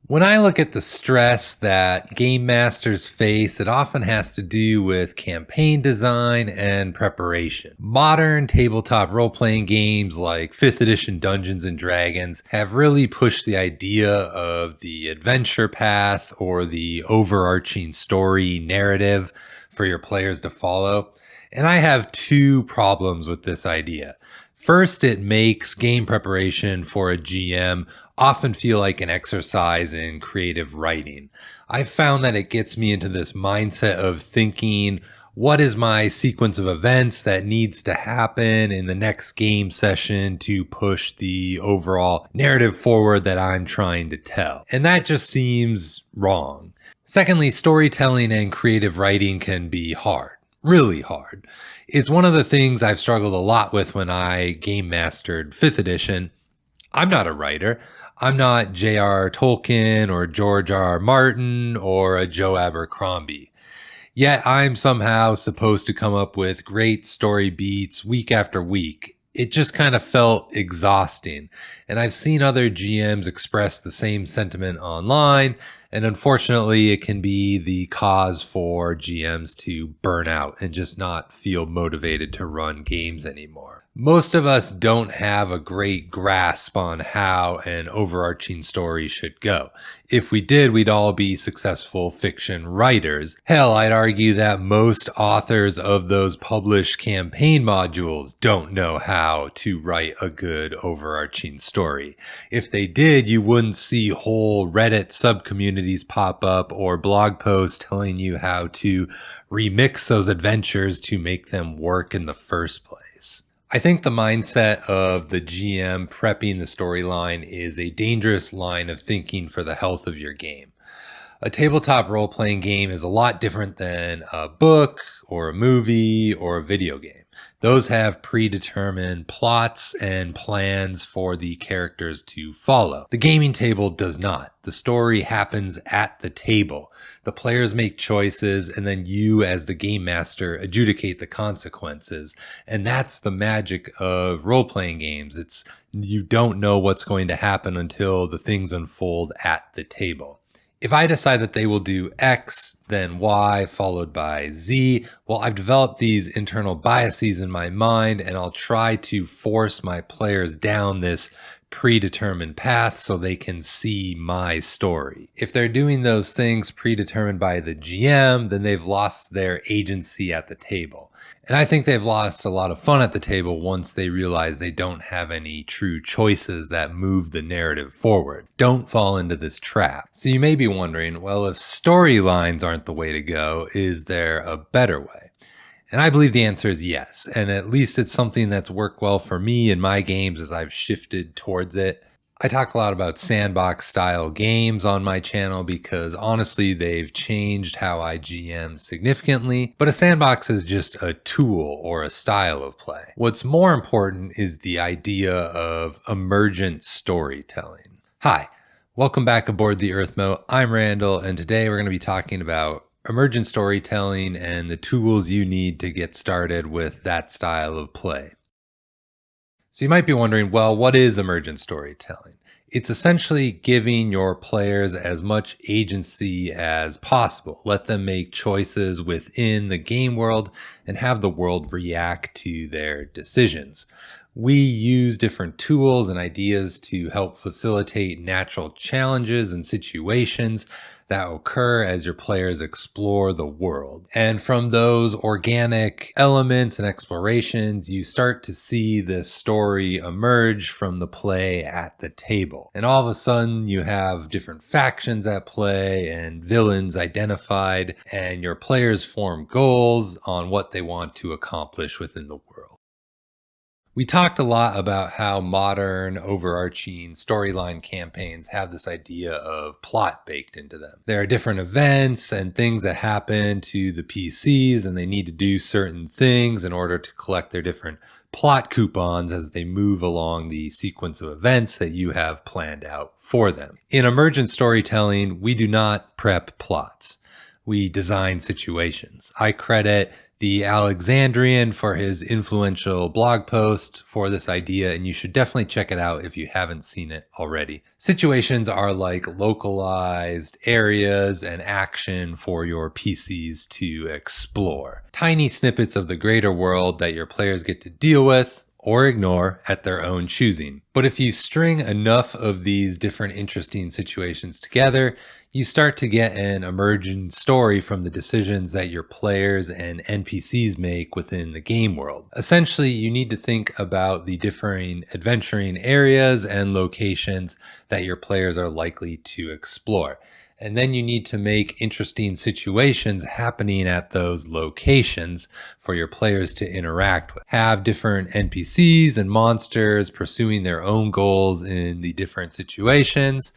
When I look at the stress that game masters face, it often has to do with campaign design and preparation. Modern tabletop role playing games like 5th edition Dungeons and Dragons have really pushed the idea of the adventure path or the overarching story narrative for your players to follow. And I have two problems with this idea. First, it makes game preparation for a GM often feel like an exercise in creative writing. I've found that it gets me into this mindset of thinking, what is my sequence of events that needs to happen in the next game session to push the overall narrative forward that I'm trying to tell? And that just seems wrong. Secondly, storytelling and creative writing can be hard, really hard. It's one of the things I've struggled a lot with when I game mastered 5th edition. I'm not a writer. I'm not J.R. Tolkien or George R.R. Martin or a Joe Abercrombie. Yet I'm somehow supposed to come up with great story beats week after week. It just kind of felt exhausting. And I've seen other GMs express the same sentiment online. And unfortunately, it can be the cause for GMs to burn out and just not feel motivated to run games anymore. Most of us don't have a great grasp on how an overarching story should go. If we did, we'd all be successful fiction writers. Hell, I'd argue that most authors of those published campaign modules don't know how to write a good overarching story. If they did, you wouldn't see whole Reddit subcommunities pop up or blog posts telling you how to remix those adventures to make them work in the first place. I think the mindset of the GM prepping the storyline is a dangerous line of thinking for the health of your game. A tabletop role playing game is a lot different than a book or a movie or a video game. Those have predetermined plots and plans for the characters to follow. The gaming table does not. The story happens at the table. The players make choices, and then you, as the game master, adjudicate the consequences. And that's the magic of role playing games. You don't know what's going to happen until the things unfold at the table. If I decide that they will do X, then Y, followed by Z, well, I've developed these internal biases in my mind, and I'll try to force my players down this predetermined path so they can see my story. If they're doing those things predetermined by the GM, then they've lost their agency at the table. And I think they've lost a lot of fun at the table once they realize they don't have any true choices that move the narrative forward. Don't fall into this trap. So you may be wondering, well, if storylines aren't the way to go, is there a better way? And I believe the answer is yes. And at least it's something that's worked well for me in my games as I've shifted towards it. I talk a lot about Sandbox style games on my channel because honestly, they've changed how I GM significantly, but a sandbox is just a tool or a style of play. What's more important is the idea of emergent storytelling. Hi, welcome back aboard the Earthmote. I'm Randall, and today we're going to be talking about emergent storytelling and the tools you need to get started with that style of play. So you might be wondering, well, what is emergent storytelling? It's essentially giving your players as much agency as possible. Let them make choices within the game world and have the world react to their decisions. We use different tools and ideas to help facilitate natural challenges and situations that occur as your players explore the world. And from those organic elements and explorations, you start to see this story emerge from the play at the table. And all of a sudden, you have different factions at play and villains identified, and your players form goals on what they want to accomplish within the world. We talked a lot about how modern overarching storyline campaigns have this idea of plot baked into them. There are different events and things that happen to the PCs, and they need to do certain things in order to collect their different plot coupons as they move along the sequence of events that you have planned out for them. In emergent storytelling, we do not prep plots. We design situations. I credit The Alexandrian for his influential blog post for this idea, and you should definitely check it out if you haven't seen it already. Situations are like localized areas and action for your PCs to explore. Tiny snippets of the greater world that your players get to deal with or ignore at their own choosing. But if you string enough of these different interesting situations together, you start to get an emergent story from the decisions that your players and NPCs make within the game world. Essentially, you need to think about the differing adventuring areas and locations that your players are likely to explore. And then you need to make interesting situations happening at those locations for your players to interact with. Have different NPCs and monsters pursuing their own goals in the different situations.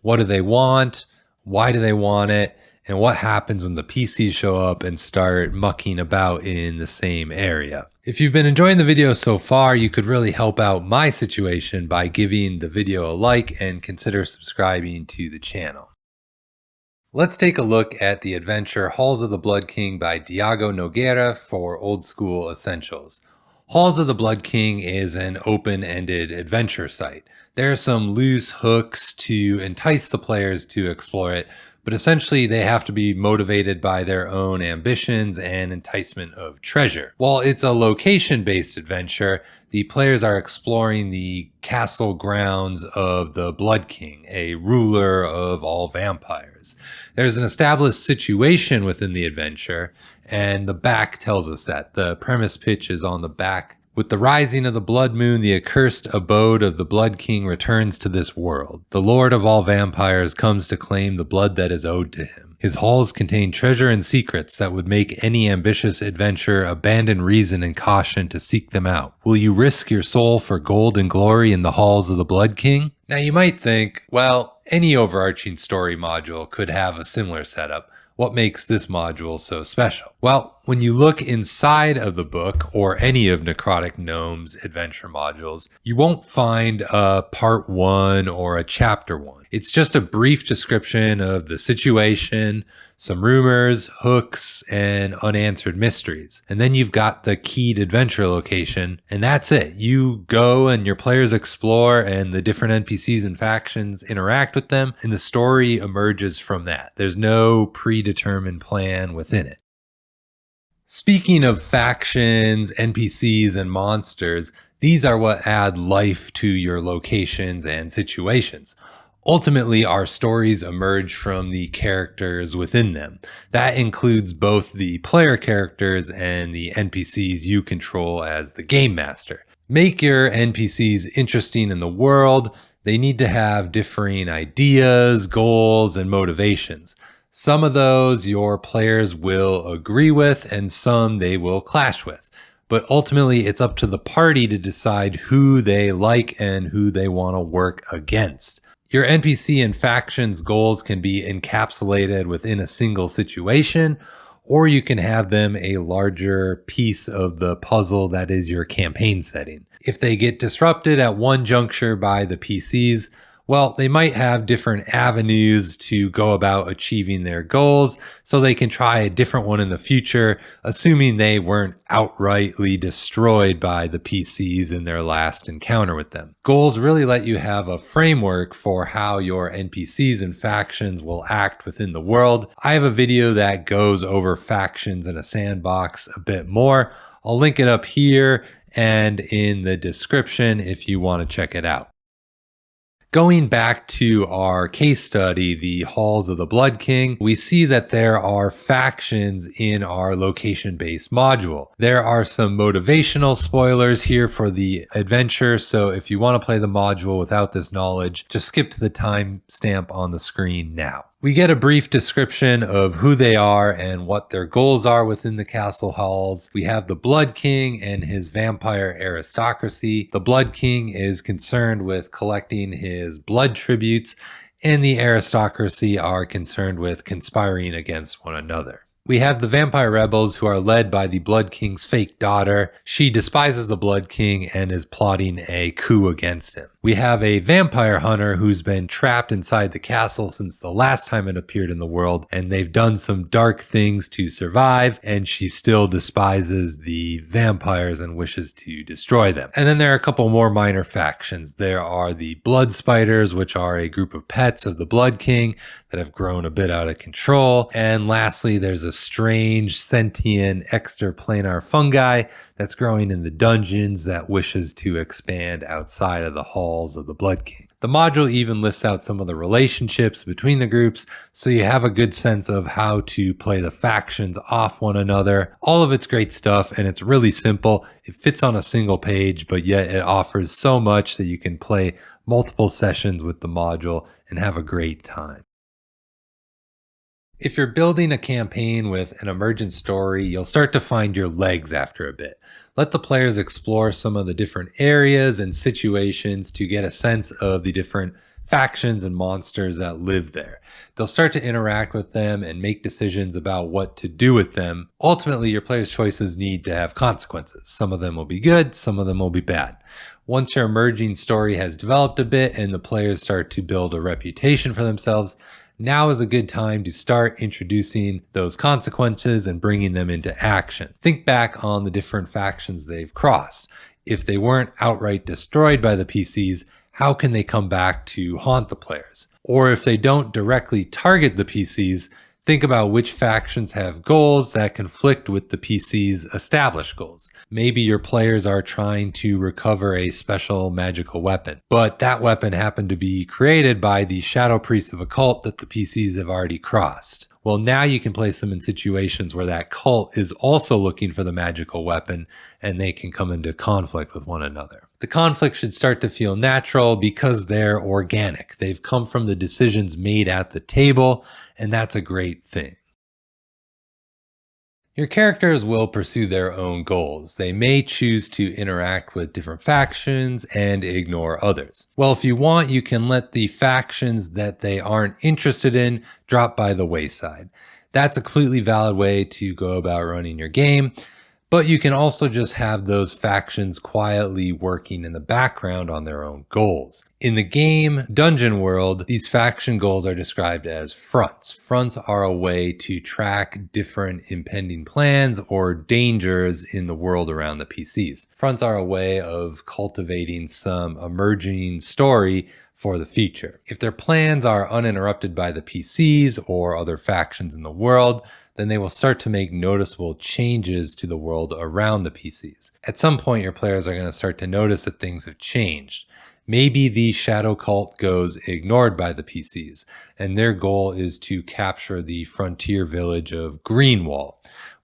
What do they want? Why do they want it? And what happens when the PCs show up and start mucking about in the same area? If you've been enjoying the video so far, you could really help out my situation by giving the video a like and consider subscribing to the channel. Let's take a look at the adventure Halls of the Blood King by Diego Nogueira for Old School Essentials. Halls of the Blood King is an open-ended adventure site. There are some loose hooks to entice the players to explore it, but essentially they have to be motivated by their own ambitions and enticement of treasure. While it's a location-based adventure, the players are exploring the castle grounds of the Blood King, a ruler of all vampires. There's an established situation within the adventure, and the back tells us that. The premise pitch is on the back. With the rising of the blood moon, the accursed abode of the Blood King returns to this world. The lord of all vampires comes to claim the blood that is owed to him. His halls contain treasure and secrets that would make any ambitious adventurer abandon reason and caution to seek them out. Will you risk your soul for gold and glory in the halls of the Blood King? Now you might think, well, any overarching story module could have a similar setup. What makes this module so special? Well, when you look inside of the book or any of Necrotic Gnome's adventure modules, you won't find a part 1 or a chapter 1. It's just a brief description of the situation, some rumors, hooks, and unanswered mysteries. And then you've got the keyed adventure location, and that's it. You go and your players explore, and the different NPCs and factions interact with them, and the story emerges from that. There's no predetermined plan within it. Speaking of factions, NPCs, and monsters, these are what add life to your locations and situations. Ultimately, our stories emerge from the characters within them. That includes both the player characters and the NPCs you control as the game master. Make your NPCs interesting in the world. They need to have differing ideas, goals, and motivations. Some of those your players will agree with, and some they will clash with. But ultimately, it's up to the party to decide who they like and who they want to work against. Your NPC and factions goals can be encapsulated within a single situation, or you can have them a larger piece of the puzzle that is your campaign setting. If they get disrupted at one juncture by the PCs, well, they might have different avenues to go about achieving their goals, so they can try a different one in the future, assuming they weren't outrightly destroyed by the PCs in their last encounter with them. Goals really let you have a framework for how your NPCs and factions will act within the world. I have a video that goes over factions in a sandbox a bit more. I'll link it up here and in the description if you want to check it out. Going back to our case study, the Halls of the Blood King, we see that there are factions in our location-based module. There are some motivational spoilers here for the adventure, so if you want to play the module without this knowledge, just skip to the timestamp on the screen now. We get a brief description of who they are and what their goals are within the castle halls. We have the Blood King and his vampire aristocracy. The Blood King is concerned with collecting his blood tributes, and the aristocracy are concerned with conspiring against one another. We have the vampire rebels who are led by the Blood King's fake daughter. She despises the Blood King and is plotting a coup against him. We have a vampire hunter who's been trapped inside the castle since the last time it appeared in the world, and they've done some dark things to survive, and she still despises the vampires and wishes to destroy them. And then there are a couple more minor factions. There are the Blood Spiders, which are a group of pets of the Blood King that have grown a bit out of control. And lastly, there's a strange sentient extraplanar fungi that's growing in the dungeons that wishes to expand outside of the halls of the Blood King. The module even lists out some of the relationships between the groups, so you have a good sense of how to play the factions off one another. All of it's great stuff, and it's really simple. It fits on a single page, but yet it offers so much that you can play multiple sessions with the module and have a great time. If you're building a campaign with an emergent story, you'll start to find your legs after a bit. Let the players explore some of the different areas and situations to get a sense of the different factions and monsters that live there. They'll start to interact with them and make decisions about what to do with them. Ultimately, your players' choices need to have consequences. Some of them will be good, some of them will be bad. Once your emerging story has developed a bit and the players start to build a reputation for themselves, now is a good time to start introducing those consequences and bringing them into action. Think back on the different factions they've crossed. If they weren't outright destroyed by the PCs, how can they come back to haunt the players? Or if they don't directly target the PCs, think about which factions have goals that conflict with the PC's established goals. Maybe your players are trying to recover a special magical weapon, but that weapon happened to be created by the shadow priests of a cult that the PCs have already crossed. Well, now you can place them in situations where that cult is also looking for the magical weapon and they can come into conflict with one another. The conflict should start to feel natural because they're organic. They've come from the decisions made at the table, and that's a great thing. Your characters will pursue their own goals. They may choose to interact with different factions and ignore others. Well, if you want, you can let the factions that they aren't interested in drop by the wayside. That's a completely valid way to go about running your game. But you can also just have those factions quietly working in the background on their own goals. In the game Dungeon World, these faction goals are described as fronts. Fronts are a way to track different impending plans or dangers in the world around the PCs. Fronts are a way of cultivating some emerging story for the future. If their plans are uninterrupted by the PCs or other factions in the world, then they will start to make noticeable changes to the world around the PCs. At some point, your players are going to start to notice that things have changed. Maybe the shadow cult goes ignored by the PCs, and their goal is to capture the frontier village of Greenwall.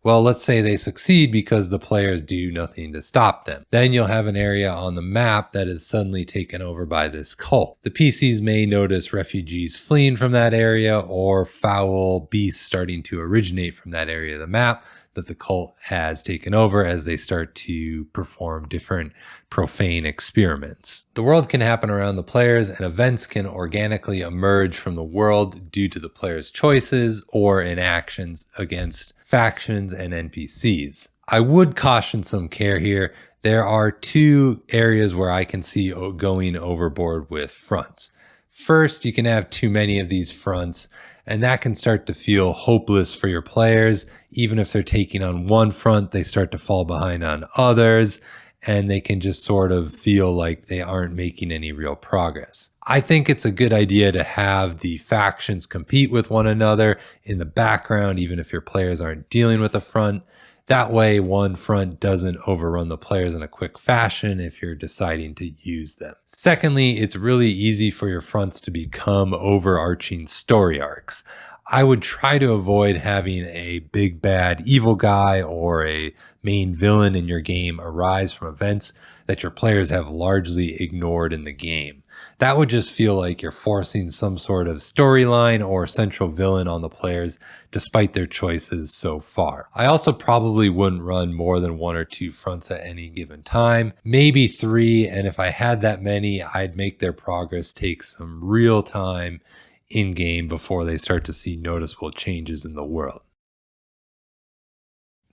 Well, let's say they succeed because the players do nothing to stop them. Then you'll have an area on the map that is suddenly taken over by this cult. The PCs may notice refugees fleeing from that area or foul beasts starting to originate from that area of the map that the cult has taken over as they start to perform different profane experiments. The world can happen around the players, and events can organically emerge from the world due to the players' choices or inactions against factions and NPCs. I would caution some care here. There are two areas where I can see going overboard with fronts. First, you can have too many of these fronts, and that can start to feel hopeless for your players. Even if they're taking on one front, they start to fall behind on others, and they can just sort of feel like they aren't making any real progress. I think it's a good idea to have the factions compete with one another in the background, even if your players aren't dealing with a front. That way, one front doesn't overrun the players in a quick fashion if you're deciding to use them. Secondly, it's really easy for your fronts to become overarching story arcs. I would try to avoid having a big bad evil guy or a main villain in your game arise from events that your players have largely ignored in the game. That would just feel like you're forcing some sort of storyline or central villain on the players despite their choices so far. I also probably wouldn't run more than one or two fronts at any given time, maybe three, and if I had that many, I'd make their progress take some real time in game before they start to see noticeable changes in the world.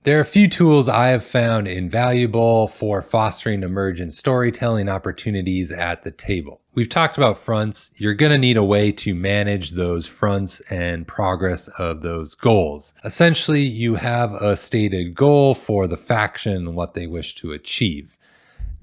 There are a few tools I have found invaluable for fostering emergent storytelling opportunities at the table. We've talked about fronts. You're going to need a way to manage those fronts and progress of those goals. Essentially, you have a stated goal for the faction and what they wish to achieve.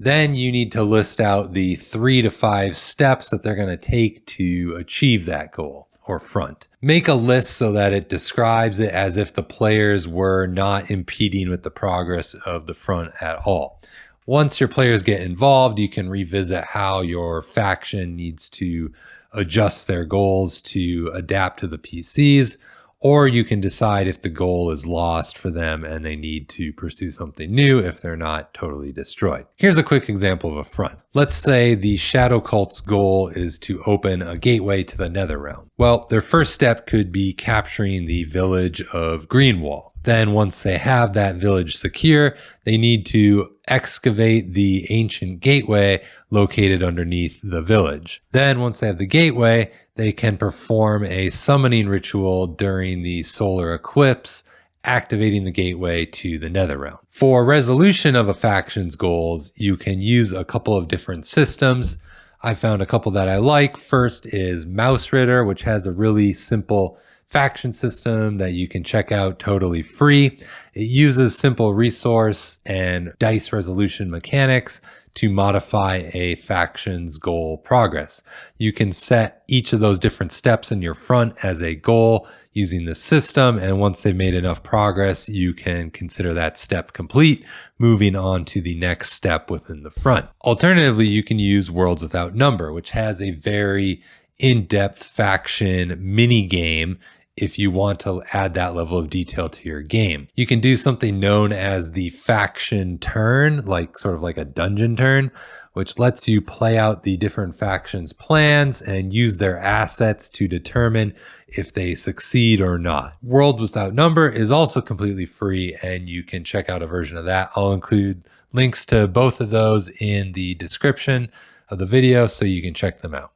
Then you need to list out the 3 to 5 steps that they're going to take to achieve that goal or front. Make a list so that it describes it as if the players were not impeding with the progress of the front at all. Once your players get involved, you can revisit how your faction needs to adjust their goals to adapt to the PCs, or you can decide if the goal is lost for them and they need to pursue something new if they're not totally destroyed. Here's a quick example of a front. Let's say the Shadow Cult's goal is to open a gateway to the Netherrealm. Well, their first step could be capturing the village of Greenwall. Then once they have that village secure, they need to excavate the ancient gateway located underneath the village. Then once they have the gateway, they can perform a summoning ritual during the solar eclipse, activating the gateway to the Netherrealm. For resolution of a faction's goals, you can use a couple of different systems. I found a couple that I like. First is Mouse Ritter, which has a really simple faction system that you can check out totally free. It uses simple resource and dice resolution mechanics to modify a faction's goal progress. You can set each of those different steps in your front as a goal using the system, and once they've made enough progress, you can consider that step complete, moving on to the next step within the front. Alternatively, you can use Worlds Without Number, which has a very in-depth faction mini game if you want to add that level of detail to your game. You can do something known as the faction turn, like sort of like a dungeon turn, which lets you play out the different factions' plans and use their assets to determine if they succeed or not. World Without Number is also completely free, and you can check out a version of that. I'll include links to both of those in the description of the video so you can check them out.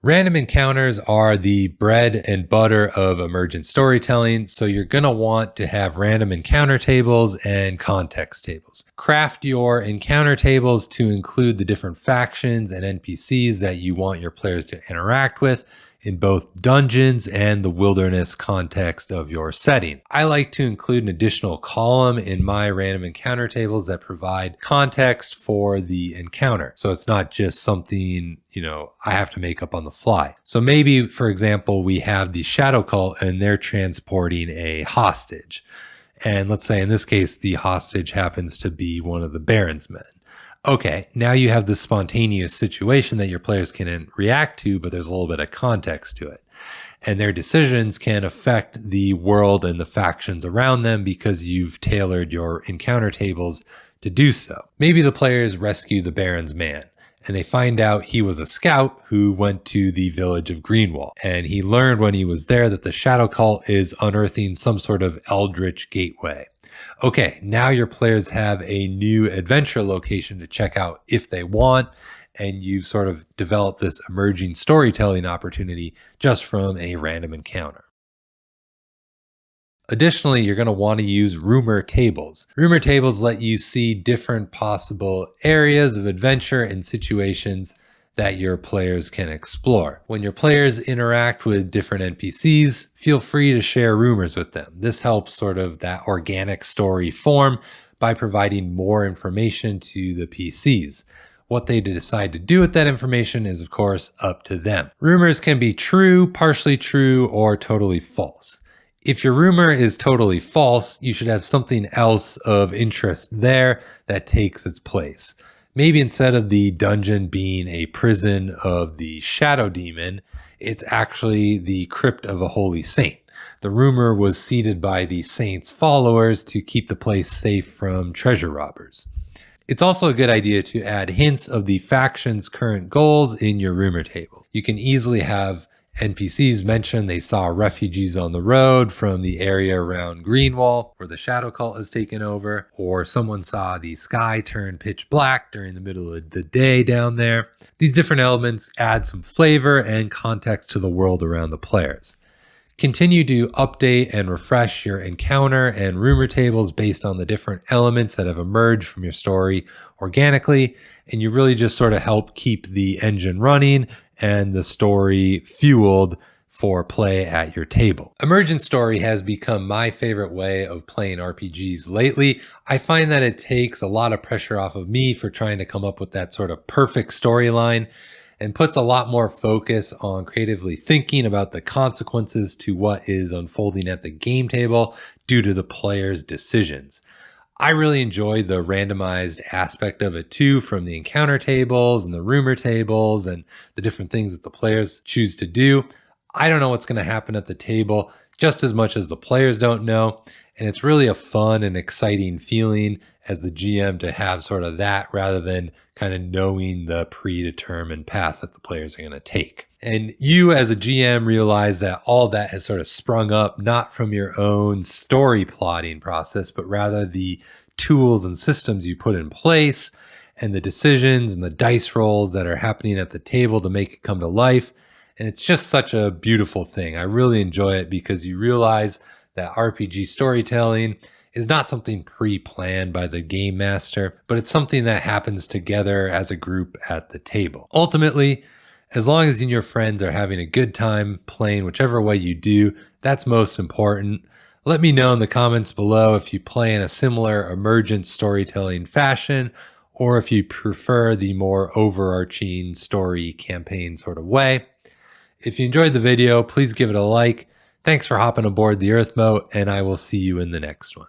Random encounters are the bread and butter of emergent storytelling, so you're going to want to have random encounter tables and context tables. Craft your encounter tables to include the different factions and NPCs that you want your players to interact with in both dungeons and the wilderness context of your setting. I like to include an additional column in my random encounter tables that provide context for the encounter. So it's not just something, I have to make up on the fly. So maybe, for example, we have the Shadow Cult and they're transporting a hostage. And let's say in this case, the hostage happens to be one of the Baron's men. Okay, now you have this spontaneous situation that your players can react to, but there's a little bit of context to it. And their decisions can affect the world and the factions around them because you've tailored your encounter tables to do so. Maybe the players rescue the Baron's man, and they find out he was a scout who went to the village of Greenwall. And he learned when he was there that the Shadow Cult is unearthing some sort of eldritch gateway. Okay, now your players have a new adventure location to check out if they want, and you've sort of developed this emerging storytelling opportunity just from a random encounter. Additionally, you're going to want to use rumor tables. Rumor tables let you see different possible areas of adventure and situations that your players can explore. When your players interact with different NPCs, feel free to share rumors with them. This helps sort of that organic story form by providing more information to the PCs. What they decide to do with that information is, of course, up to them. Rumors can be true, partially true, or totally false. If your rumor is totally false, you should have something else of interest there that takes its place. Maybe instead of the dungeon being a prison of the shadow demon, it's actually the crypt of a holy saint. The rumor was seeded by the saint's followers to keep the place safe from treasure robbers. It's also a good idea to add hints of the faction's current goals in your rumor table. You can easily have NPCs mention they saw refugees on the road from the area around Greenwall where the Shadow Cult has taken over, or someone saw the sky turn pitch black during the middle of the day down there. These different elements add some flavor and context to the world around the players. Continue to update and refresh your encounter and rumor tables based on the different elements that have emerged from your story organically. And you really just sort of help keep the engine running and the story fueled for play at your table. Emergent Story has become my favorite way of playing RPGs lately. I find that it takes a lot of pressure off of me for trying to come up with that sort of perfect storyline and puts a lot more focus on creatively thinking about the consequences to what is unfolding at the game table due to the player's decisions. I really enjoyed the randomized aspect of it too, from the encounter tables and the rumor tables and the different things that the players choose to do. I don't know what's going to happen at the table just as much as the players don't know. And it's really a fun and exciting feeling as the GM to have sort of that rather than kind of knowing the predetermined path that the players are going to take. And you as a GM realize that all that has sort of sprung up not from your own story plotting process, but rather the tools and systems you put in place and the decisions and the dice rolls that are happening at the table to make it come to life. And it's just such a beautiful thing. I really enjoy it because you realize that RPG storytelling is not something pre-planned by the game master, but it's something that happens together as a group at the table. Ultimately, as long as you and your friends are having a good time playing whichever way you do, that's most important. Let me know in the comments below if you play in a similar emergent storytelling fashion, or if you prefer the more overarching story campaign sort of way. If you enjoyed the video, please give it a like. Thanks for hopping aboard the Earthmote, and I will see you in the next one.